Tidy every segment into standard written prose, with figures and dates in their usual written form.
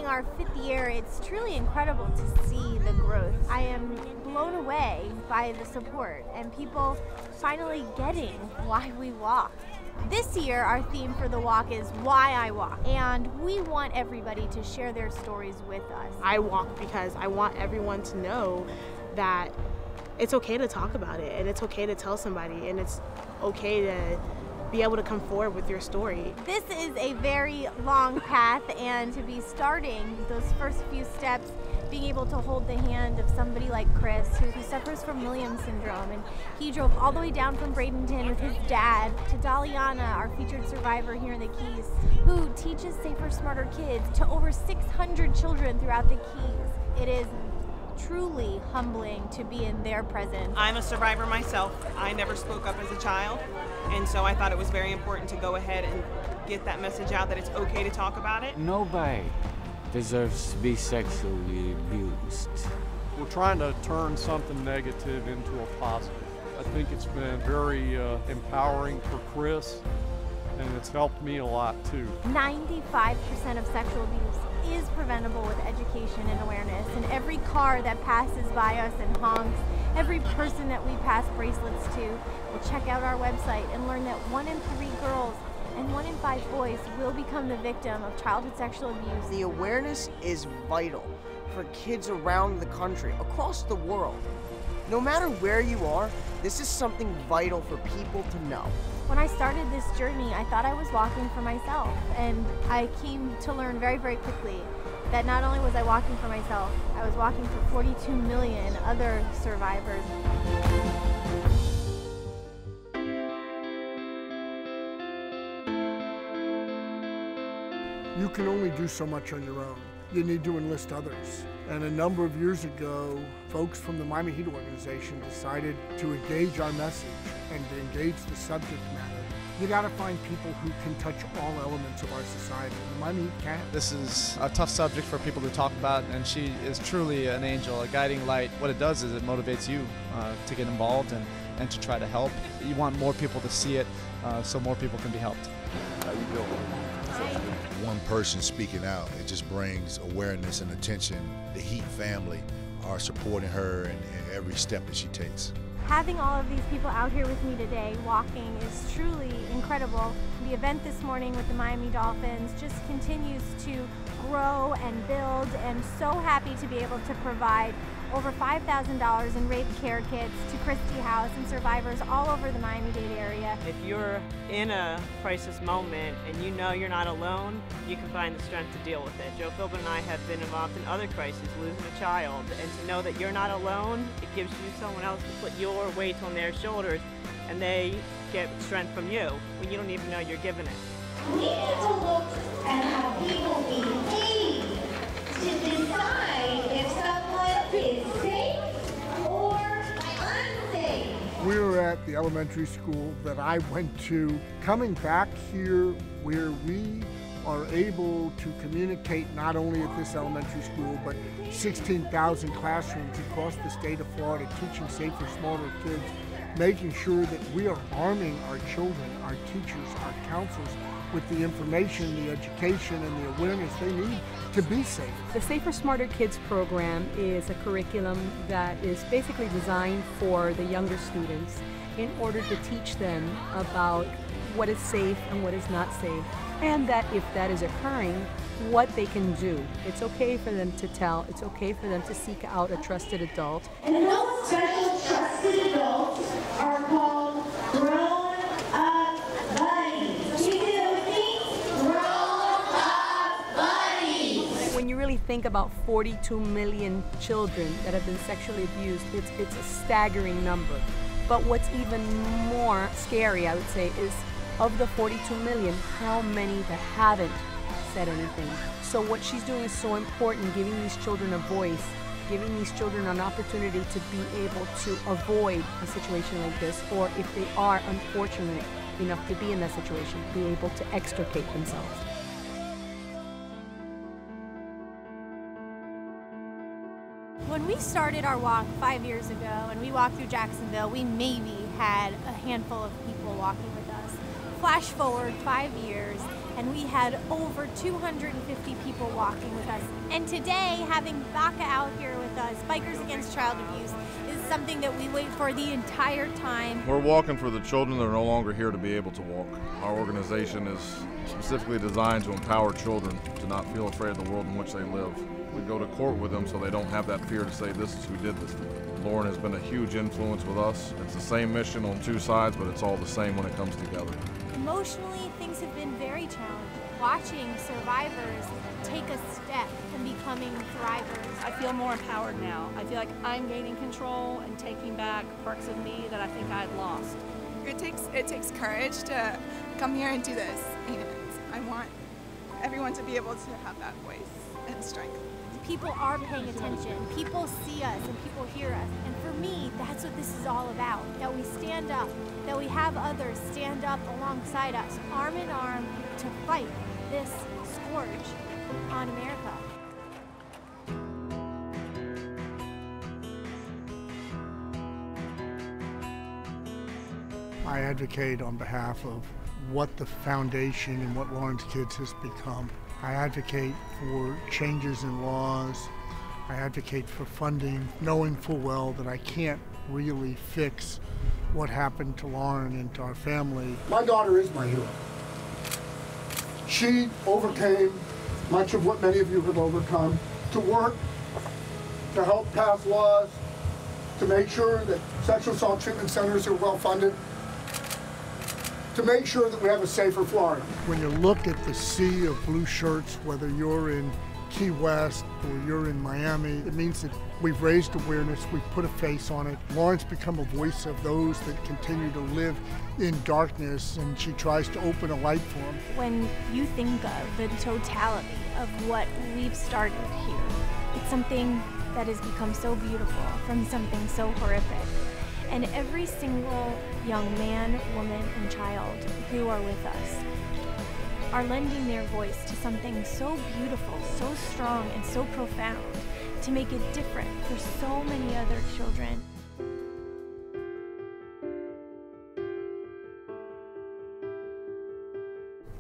being our 5th year, it's truly incredible to see the growth. I am blown away by the support and people finally getting why we walk. This year, our theme for the walk is Why I Walk, and we want everybody to share their stories with us. I walk because I want everyone to know that it's okay to talk about it, and it's okay to tell somebody, and it's okay to be able to come forward with your story. This is a very long path, and to be starting those first few steps, being able to hold the hand of somebody like Chris, who suffers from Williams syndrome, and he drove all the way down from Bradenton with his dad, to Daliana, our featured survivor here in the Keys, who teaches Safer, Smarter Kids to over 600 children throughout the Keys. It is truly humbling to be in their presence. I'm a survivor myself. I never spoke up as a child, and so I thought it was very important to go ahead and get that message out that it's okay to talk about it. Nobody deserves to be sexually abused. We're trying to turn something negative into a positive. I think it's been very empowering for Chris, and it's helped me a lot too. 95% of sexual abuse is preventable with education and awareness, and every car that passes by us and honks, every person that we pass bracelets to will check out our website and learn that 1 in 3 girls and 1 in 5 boys will become the victim of childhood sexual abuse. The awareness is vital for kids around the country, across the world. No matter where you are, this is something vital for people to know. When I started this journey, I thought I was walking for myself, and I came to learn very, very quickly that not only was I walking for myself, I was walking for 42 million other survivors. You can only do so much on your own. You need to enlist others. And a number of years ago, folks from the Miami Heat organization decided to engage our message and to engage the subject matter. You gotta find people who can touch all elements of our society. The Miami Heat can. This is a tough subject for people to talk about, and she is truly an angel, a guiding light. What it does is it motivates you to get involved and to try to help. You want more people to see it so more people can be helped. How you doing? One person speaking out, it just brings awareness and attention. The Heat family are supporting her in every step that she takes. Having all of these people out here with me today walking is truly incredible. The event this morning with the Miami Dolphins just continues to grow and build, and so happy to be able to provide over $5,000 in rape care kits to Christie House and survivors all over the Miami-Dade area. If you're in a crisis moment and you know you're not alone, you can find the strength to deal with it. Joe Philbin and I have been involved in other crises, losing a child, and to know that you're not alone, it gives you someone else to put your weight on their shoulders, and they get strength from you when you don't even know you're giving it. We need to look at how people behave to decide if someone is safe or unsafe. We're at the elementary school that I went to. Coming back here where we are able to communicate not only at this elementary school, but 16,000 classrooms across the state of Florida, teaching Safer, Smarter Kids, making sure that we are arming our children, our teachers, our counselors with the information, the education, and the awareness they need to be safe. The Safer, Smarter Kids program is a curriculum that is basically designed for the younger students in order to teach them about what is safe and what is not safe, and that if that is occurring, what they can do. It's okay for them to tell, it's okay for them to seek out a trusted adult. And those special trusted adults are called grown-up buddies. You do it with me? Grown-up buddies. When you really think about 42 million children that have been sexually abused, it's a staggering number. But what's even more scary, I would say, is of the 42 million, how many that haven't said anything. So what she's doing is so important, giving these children a voice, giving these children an opportunity to be able to avoid a situation like this, or if they are unfortunate enough to be in that situation, be able to extricate themselves. When we started our walk 5 years ago and we walked through Jacksonville, we maybe had a handful of people walking with us. Flash forward 5 years, and we had over 250 people walking with us. And today, having BACA out here with us, Bikers Against Child Abuse, is something that we wait for the entire time. We're walking for the children that are no longer here to be able to walk. Our organization is specifically designed to empower children to not feel afraid of the world in which they live. We go to court with them so they don't have that fear to say this is who did this to them. Lauren has been a huge influence with us. It's the same mission on two sides, but it's all the same when it comes together. Emotionally, things have been very challenging. Watching survivors take a step and becoming thrivers. I feel more empowered now. I feel like I'm gaining control and taking back parts of me that I think I had lost. It takes courage to come here and do this, and I want everyone to be able to have that voice and strength. People are paying attention, people see us and people hear us, and for me, that's what this is all about, that we stand up, that we have others stand up alongside us, arm in arm, to fight this scourge on America. I advocate on behalf of what the foundation and what Lawrence Kids has become. I advocate for changes in laws. I advocate for funding, knowing full well that I can't really fix what happened to Lauren and to our family. My daughter is my hero. She overcame much of what many of you have overcome to work, to help pass laws, to make sure that sexual assault treatment centers are well funded, to make sure that we have a safer Florida. When you look at the sea of blue shirts, whether you're in Key West or you're in Miami, it means that we've raised awareness, we've put a face on it. Lauren's become a voice of those that continue to live in darkness, and she tries to open a light for them. When you think of the totality of what we've started here, it's something that has become so beautiful from something so horrific. And every single young man, woman, and child who are with us are lending their voice to something so beautiful, so strong, and so profound to make it different for so many other children.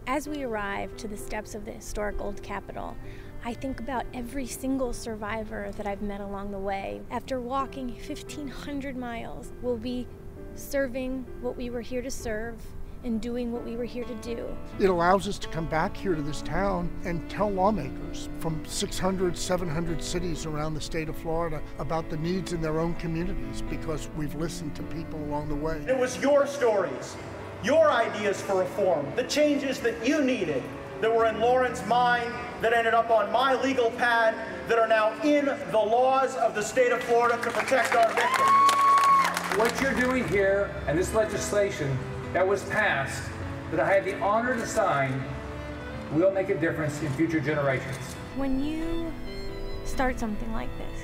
As we arrive to the steps of the historic Old Capitol, I think about every single survivor that I've met along the way. After walking 1,500 miles, we'll be serving what we were here to serve and doing what we were here to do. It allows us to come back here to this town and tell lawmakers from 600, 700 cities around the state of Florida about the needs in their own communities, because we've listened to people along the way. It was your stories, your ideas for reform, the changes that you needed, that were in Lauren's mind, that ended up on my legal pad, that are now in the laws of the state of Florida to protect our victims. What you're doing here and this legislation that was passed, that I had the honor to sign, will make a difference in future generations. When you start something like this,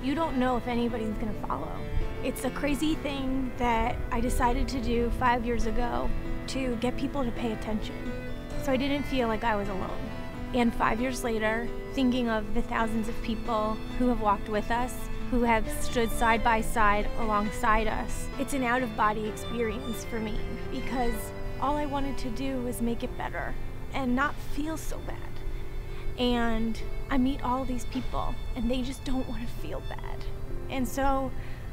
you don't know if anybody's gonna follow. It's a crazy thing that I decided to do 5 years ago to get people to pay attention. So I didn't feel like I was alone. And 5 years later, thinking of the thousands of people who have walked with us, who have stood side by side alongside us, it's an out-of-body experience for me, because all I wanted to do was make it better and not feel so bad. And I meet all these people and they just don't want to feel bad. And so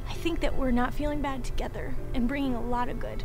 I think that we're not feeling bad together and bringing a lot of good.